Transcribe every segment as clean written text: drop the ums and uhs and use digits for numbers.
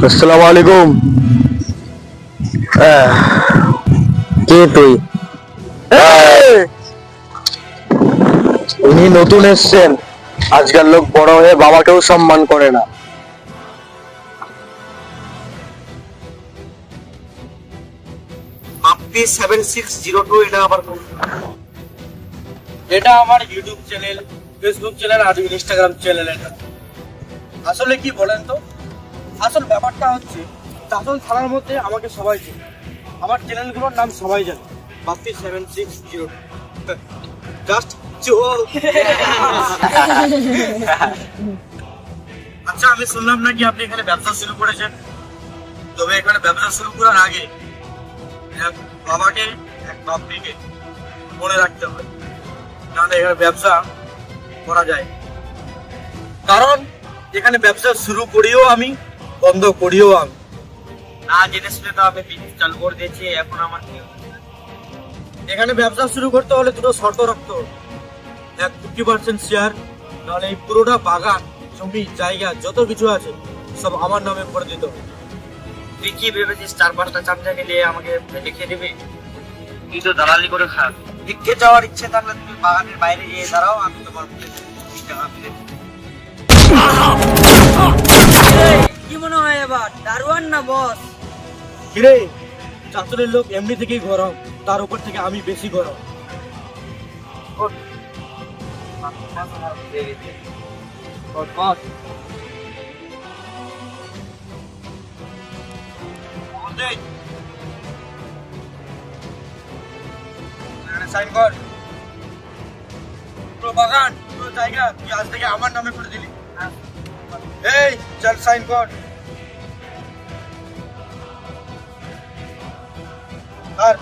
আসসালামু আলাইকুম। কে তুই? উনি নতুন এসছেন। আজকাল লোক বড় হয়ে বাবাকেও সম্মান করে না। বাপ্পি 7602 এটা আবার কোন? এটা আমার ইউটিউব চ্যানেল, ফেসবুক চ্যানেল আর ইনস্টাগ্রাম চ্যানেল। এটা আসলে কি বলেন তো, আসল ব্যাপারটা হচ্ছে চাঁচল থানার মধ্যে আমাকে সবাই চেনে, আমার চ্যানেলগুলোর নাম সবাই জানে, বাপ্পি 7602। জাস্ট আচ্ছা, আমি শুনলাম নাকি আপনি এখানে ব্যবসা শুরু করেছেন। তবে এখানে ব্যবসা শুরু করার আগে এক বাবাকে, এক বাপ্পিকে মনে রাখতে হবে, নাহলে এখানে ব্যবসা করা যায়। কারণ এখানে ব্যবসা শুরু করিও আমি, বন্ধ করিও আমি। না জেনে শুনে তো আমি বিজনেস চালু করে দিয়েছি, এখন আমার কি? এখানে ব্যবসা শুরু করতে হলে দুটো শর্ত রাখতে হবে। এক 50% শেয়ার, নাহলে এই পুরোটা বাগান, জমি, জায়গা যত কিছু আছে সব আমার নামে করে দিতে হবে। তুই কি ভেবেছিস 4-5টা চামচাকে দিয়ে আমাকে লিখে দিবি? তুই তো দালালি করে খাস। লিখে যাওয়ার ইচ্ছে থাকলে তুমি বাগানের বাইরে গিয়ে দাঁড়াও, আমি তোমার টাকা ফিরে দেব। কি মনে হয় এবার দারোয়ান না বস? কিরে, চাঁচলের লোক এমনি থেকেই গরম, তার উপর থেকে আমি বেশি গরম। সাইন কর। পুরো বাগান, পুরো জায়গা তুই আজ থেকে আমার নামে করে দিলি। এই চল সাইন কর। আর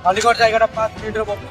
আলিগড় জায়গাটা 5 মিনিটের মধ্যে।